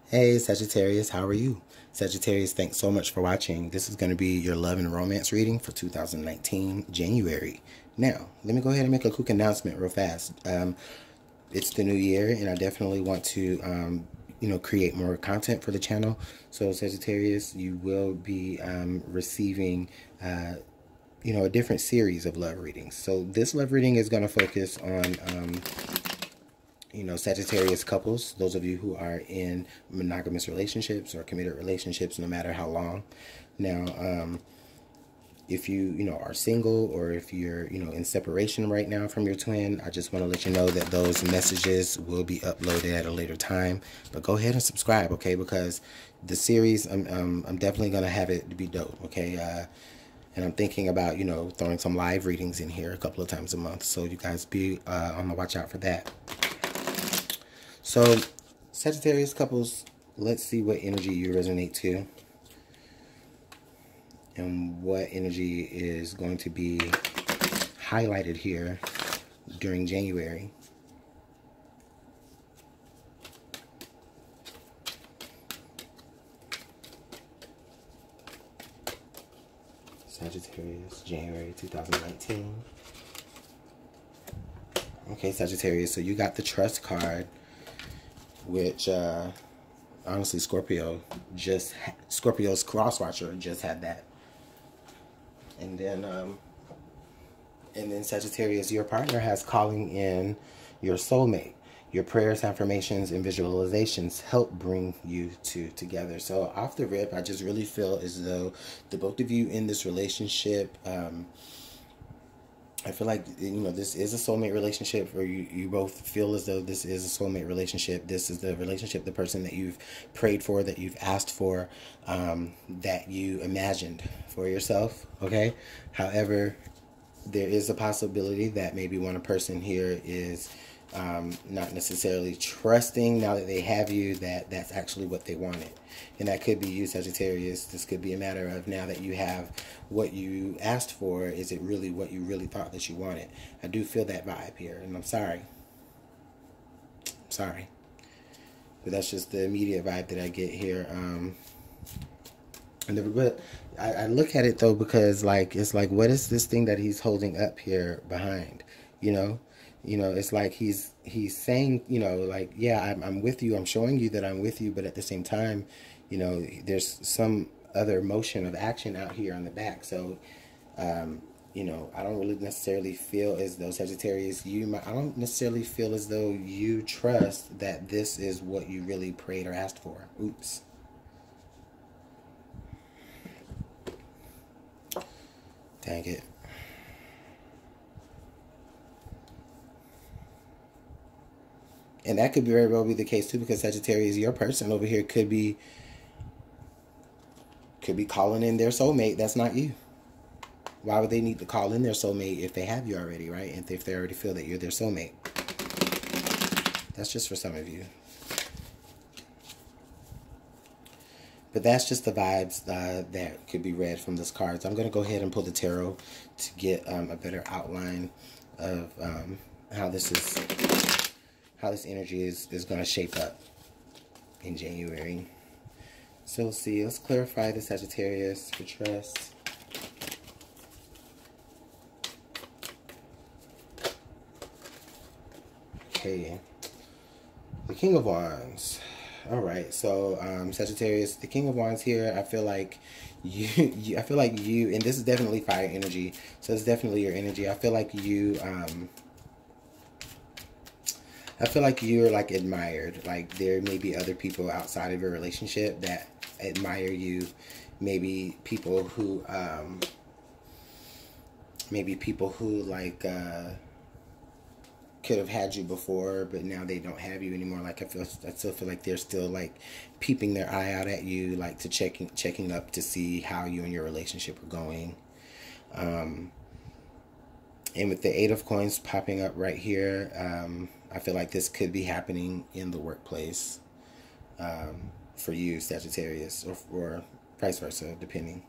Hey Sagittarius, how are you? Sagittarius, thanks so much for watching. This is going to be your love and romance reading for 2019, January. Now, let me go ahead and make a quick announcement real fast. It's the new year, and I definitely want to, create more content for the channel. So Sagittarius, you will be receiving, a different series of love readings. So this love reading is going to focus on, Sagittarius couples, those of you who are in monogamous relationships or committed relationships, no matter how long. Now, if you, are single, or if you're, in separation right now from your twin, I just want to let you know that those messages will be uploaded at a later time. But go ahead and subscribe, okay? Because the series, I'm definitely going to have it to be dope, okay? And I'm thinking about, throwing some live readings in here a couple of times a month. So you guys be on the watch out for that. So, Sagittarius couples, let's see what energy you resonate to and what energy is going to be highlighted here during January. Sagittarius, January 2019. Okay, Sagittarius, so you got the Trust card, which honestly Scorpio's cross watcher just had that. And then Sagittarius, your partner has calling in your soulmate. Your prayers, affirmations, and visualizations help bring you two together. So off the rip, I just really feel as though the both of you in this relationship, I feel like, this is a soulmate relationship, or you both feel as though this is a soulmate relationship. This is the relationship, the person that you've prayed for, that you've asked for, that you imagined for yourself, okay? However, there is a possibility that maybe one person here is not necessarily trusting, now that they have you, that that's actually what they wanted. And that could be you, Sagittarius. This could be a matter of, now that you have what you asked for, is it really what you really thought that you wanted? I do feel that vibe here, and I'm sorry. But that's just the immediate vibe that I get here. But I look at it though, because it's like, what is this thing that he's holding up here behind? It's like he's saying, yeah, I'm with you. I'm showing you that I'm with you. But at the same time, there's some other motion of action out here on the back. So, I don't really necessarily feel as though, Sagittarius, I don't necessarily feel as though you trust that this is what you really prayed or asked for. Oops. Dang it. And that could very well be the case too, because Sagittarius, your person over here could be calling in their soulmate. That's not you. Why would they need to call in their soulmate if they have you already, right? And if they already feel that you're their soulmate. That's just for some of you. But that's just the vibes that could be read from this card. So I'm going to go ahead and pull the tarot to get a better outline of how this energy is going to shape up in January. So let's see. Let's clarify the Sagittarius for trust. Okay. The King of Wands. All right. So Sagittarius, the King of Wands here. I feel like you. I feel like you, and this is definitely fire energy. So it's definitely your energy. I feel like you. I feel like you're like admired. Like there may be other people outside of your relationship that admire you. Maybe people who like could have had you before, but now they don't have you anymore. Like I still feel like they're still like peeping their eye out at you, like to checking up to see how you and your relationship are going. And with the Eight of Coins popping up right here, I feel like this could be happening in the workplace for you, Sagittarius, or vice versa, depending.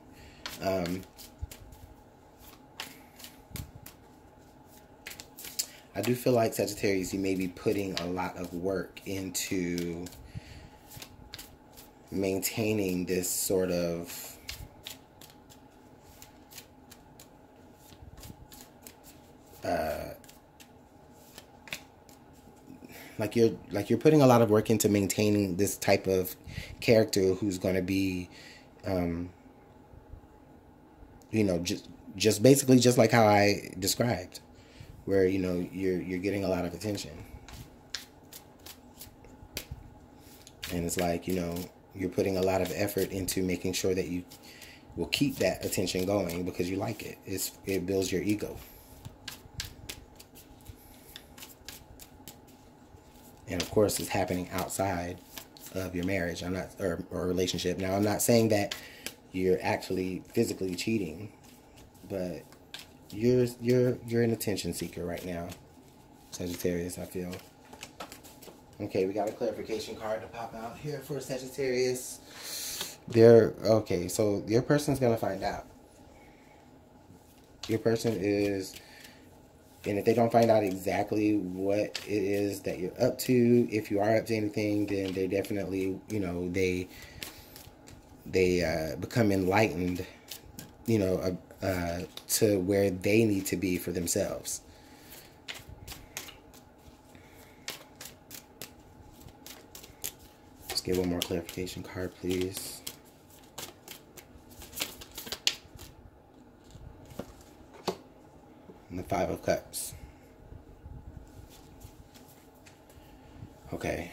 I do feel like, Sagittarius, you may be putting a lot of work into maintaining this sort of like you're putting a lot of work into maintaining this type of character who's going to be you know, just basically just like how I described, where, you know, you're getting a lot of attention. And it's like, you know, you're putting a lot of effort into making sure that you will keep that attention going because you like it. It builds your ego. And of course, it's happening outside of your marriage. Or relationship. Now, I'm not saying that you're actually physically cheating, but you're an attention seeker right now, Sagittarius, I feel. Okay, we got a clarification card to pop out here for Sagittarius. Okay, so your person's gonna find out. Your person is, and if they don't find out exactly what it is that you're up to, if you are up to anything, then they definitely, you know, they become enlightened, you know, to where they need to be for themselves. Let's get one more clarification card, please. And the Five of Cups. Okay.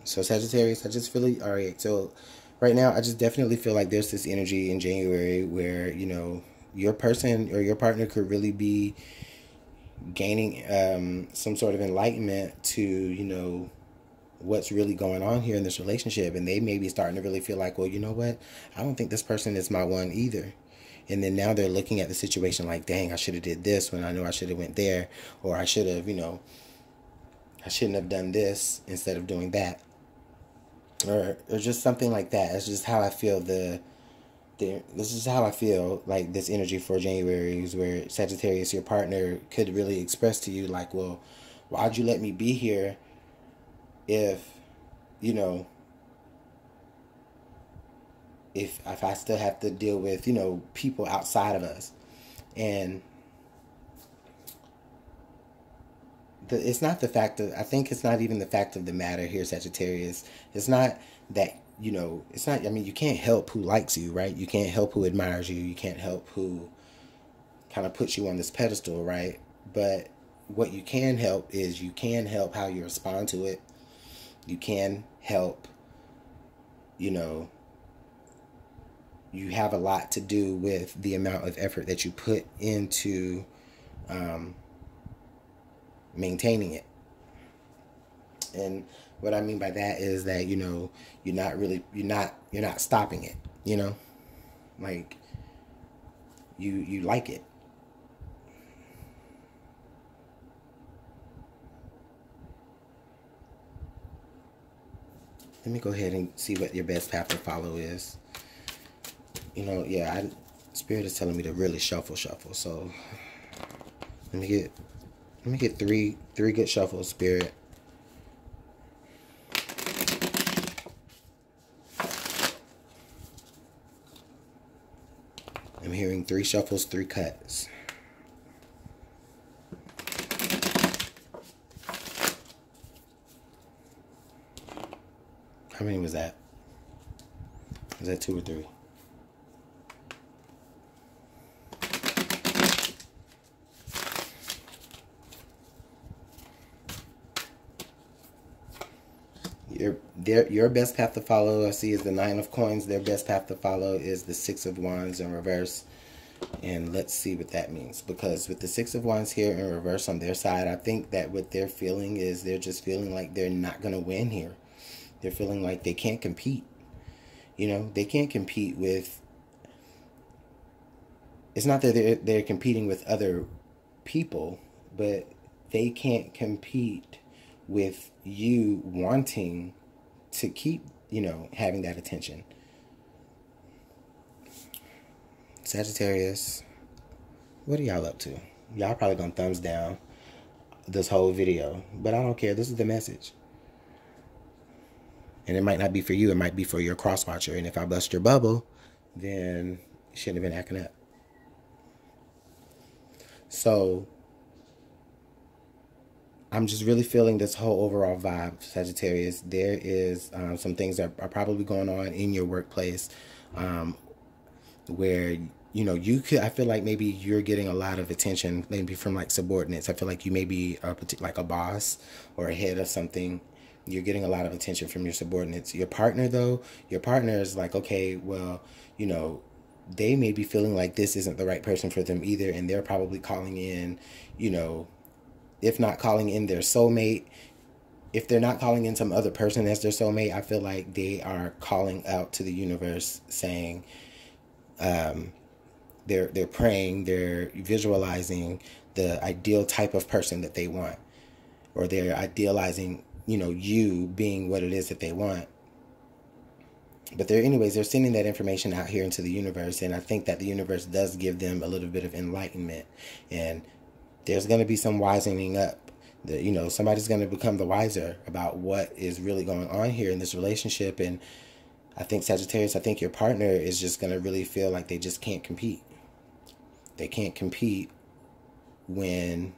So Sagittarius, I just feel like, all right, so right now, I just definitely feel like there's this energy in January where, you know, your person or your partner could really be gaining some sort of enlightenment to, you know, what's really going on here in this relationship. And they may be starting to really feel like, well, you know what? I don't think this person is my one either. And then now they're looking at the situation like, dang, I should have did this when I know I should have went there. Or I should have, you know, I shouldn't have done this instead of doing that. Or just something like that. It's just how I feel this is how I feel like this energy for January is, where Sagittarius, your partner, could really express to you like, well, why'd you let me be here if, you know, if I still have to deal with, you know, people outside of us. And it's not the fact of, I think it's not even the fact of the matter here, Sagittarius. It's not that, you know, it's not, I mean, you can't help who likes you, right? You can't help who admires you. You can't help who kind of puts you on this pedestal, right? But what you can help is you can help how you respond to it. You can help, you know, you have a lot to do with the amount of effort that you put into maintaining it. And what I mean by that is that, you know, you're not stopping it, you know, like you like it. Let me go ahead and see what your best path to follow is. You know, yeah, Spirit is telling me to really shuffle. So let me get three good shuffles, Spirit. I'm hearing 3 shuffles, 3 cuts. How many was that? Was that 2 or 3? Your best path to follow, I see, is the 9 of Coins. Their best path to follow is the 6 of Wands in reverse. And let's see what that means. Because with the 6 of Wands here in reverse on their side, I think that what they're feeling is they're just feeling like they're not going to win here. They're feeling like they can't compete. You know, they can't compete with... It's not that they're competing with other people, but they can't compete with you wanting to keep, you know, having that attention. Sagittarius, what are y'all up to? Y'all probably gonna thumbs down this whole video, but I don't care. This is the message. And it might not be for you. It might be for your cross watcher. And if I bust your bubble, then you shouldn't have been acting up. So I'm just really feeling this whole overall vibe, Sagittarius. There is some things that are probably going on in your workplace where, you know, I feel like maybe you're getting a lot of attention, maybe from like subordinates. I feel like you may be like a boss or a head of something. You're getting a lot of attention from your subordinates. Your partner, though, your partner is like, okay, well, you know, they may be feeling like this isn't the right person for them either. And they're probably calling in, you know, if not calling in their soulmate, if they're not calling in some other person as their soulmate, I feel like they are calling out to the universe saying, they're praying, they're visualizing the ideal type of person that they want, or they're idealizing, you know, you being what it is that they want. But they're sending that information out here into the universe, and I think that the universe does give them a little bit of enlightenment, and there's going to be some wisening up. You know, somebody's going to become the wiser about what is really going on here in this relationship. And I think, Sagittarius, I think your partner is just going to really feel like they just can't compete. They can't compete when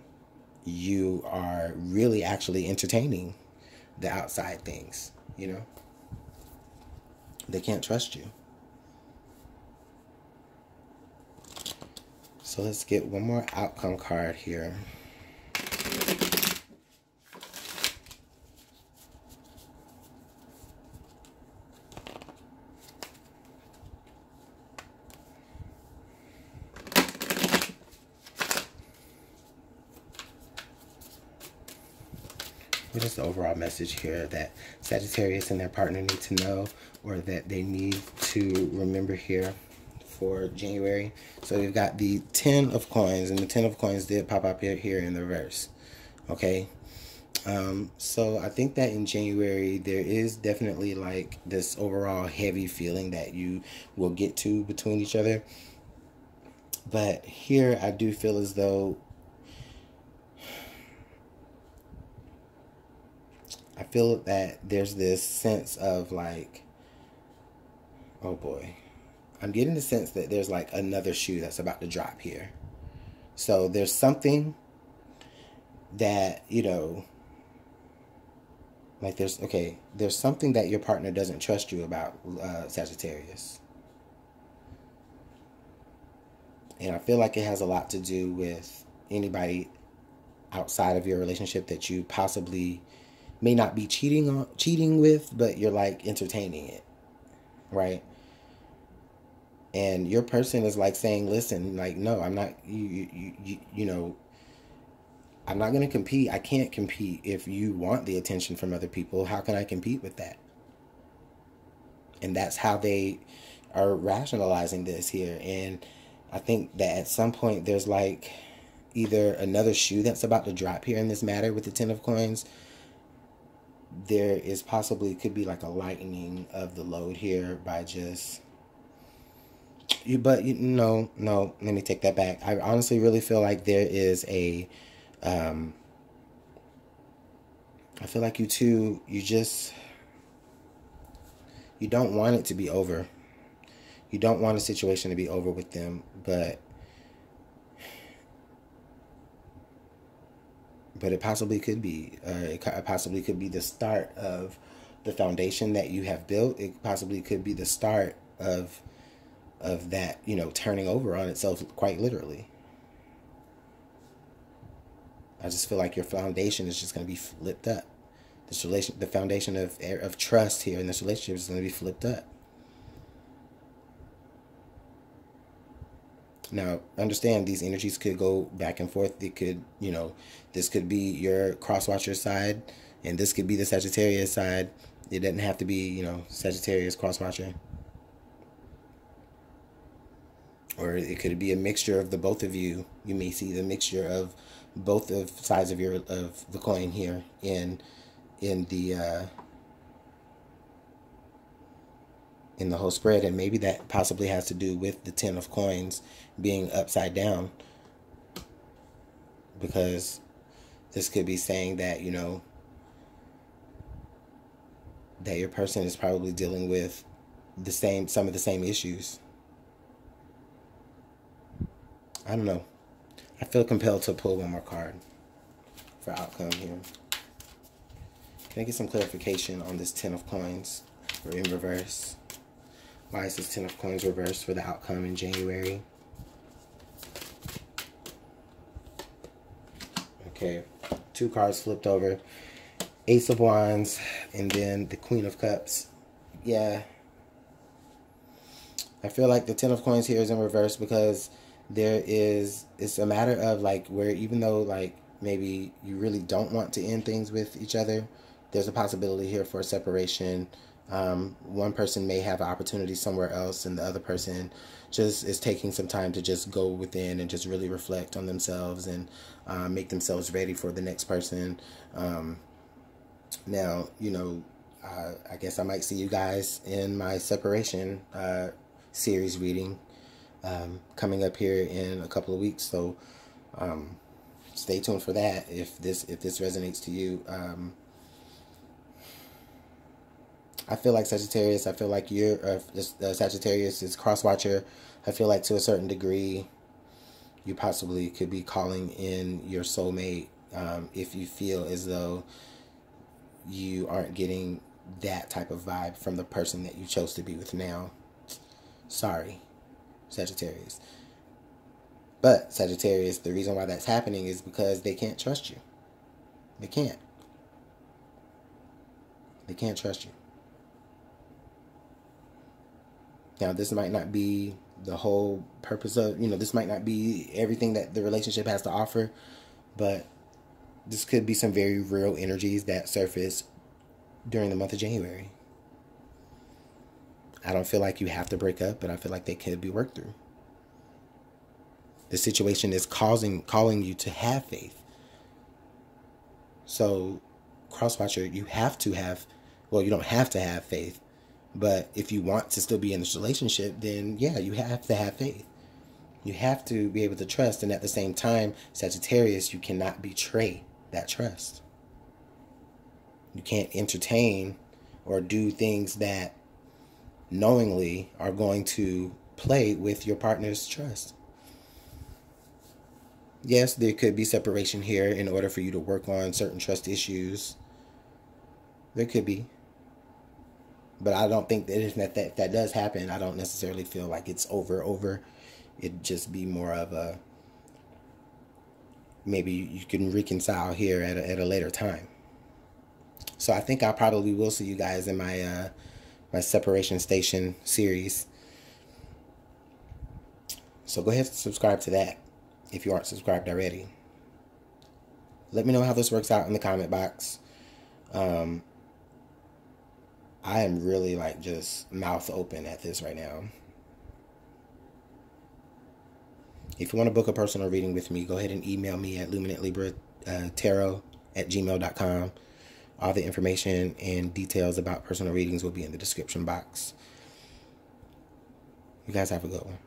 you are really actually entertaining the outside things, you know? They can't trust you. So let's get one more outcome card here. What is the overall message here that Sagittarius and their partner need to know, or that they need to remember here for January? So we've got the 10 of coins, and the 10 of coins did pop up here in the reverse. Okay. So I think that in January, there is definitely like this overall heavy feeling that you will get to between each other. But here I do feel as though I feel that there's this sense of like, oh boy, I'm getting the sense that there's like another shoe that's about to drop here. So there's something that, you know, like there's something that your partner doesn't trust you about, Sagittarius. And I feel like it has a lot to do with anybody outside of your relationship that you possibly may not be cheating with, but you're like entertaining it, right? And your person is like saying, listen, like, no, I'm not, you know, I'm not going to compete. I can't compete. If you want the attention from other people, how can I compete with that? And that's how they are rationalizing this here. And I think that at some point there's like either another shoe that's about to drop here in this matter with the 10 of coins. There is possibly, could be like a lightening of the load here by just no, let me take that back. I honestly really feel like there is a I feel like you don't want it to be over. You don't want a situation to be over with them, but it possibly could be. It possibly could be the start of the foundation that you have built. It possibly could be the start of that, you know, turning over on itself, quite literally. I just feel like your foundation is just going to be flipped up. The foundation of trust here in this relationship is going to be flipped up. Now, understand these energies could go back and forth. It could, you know, this could be your cross-watcher side, and this could be the Sagittarius side. It doesn't have to be, you know, Sagittarius cross-watcher. Or it could be a mixture of the both of you. You may see the mixture of both of sides of the coin here in the whole spread, and maybe that possibly has to do with the 10 of coins being upside down, because this could be saying that, you know, that your person is probably dealing with some of the same issues. I don't know. I feel compelled to pull one more card for outcome here. Can I get some clarification on this Ten of Coins or in reverse? Why is this Ten of Coins reversed for the outcome in January? Okay, 2 cards flipped over. Ace of Wands and then the Queen of Cups. Yeah. I feel like the Ten of Coins here is in reverse because it's a matter of like where even though like maybe you really don't want to end things with each other, there's a possibility here for a separation. One person may have an opportunity somewhere else and the other person just is taking some time to just go within and just really reflect on themselves and make themselves ready for the next person. Now, you know, I guess I might see you guys in my separation series reading coming up here in a couple of weeks. So stay tuned for that if this resonates to you. I feel like Sagittarius, I feel like you're Sagittarius is cross-watcher. I feel like to a certain degree you possibly could be calling in your soulmate if you feel as though you aren't getting that type of vibe from the person that you chose to be with now. Sorry, Sagittarius. But Sagittarius, the reason why that's happening is because they can't trust you. They can't. They can't trust you. Now, this might not be the whole purpose of, you know, this might not be everything that the relationship has to offer, but this could be some very real energies that surface during the month of January. I don't feel like you have to break up, but I feel like they could be worked through. The situation is calling you to have faith. So, cross-watcher, you have to have, well, you don't have to have faith, but if you want to still be in this relationship, then yeah, you have to have faith. You have to be able to trust, and at the same time, Sagittarius, you cannot betray that trust. You can't entertain or do things that knowingly are going to play with your partner's trust. Yes, there could be separation here in order for you to work on certain trust issues. There could be. But I don't think that if that does happen, I don't necessarily feel like it's over. It'd just be more of a, maybe you can reconcile here at a later time. So I think I probably will see you guys in my my separation station series. So go ahead and subscribe to that if you aren't subscribed already. Let me know how this works out in the comment box. I am really like just mouth open at this right now. If you want to book a personal reading with me, go ahead and email me at LuminantLibraTarot@gmail.com. All the information and details about personal readings will be in the description box. You guys have a good one.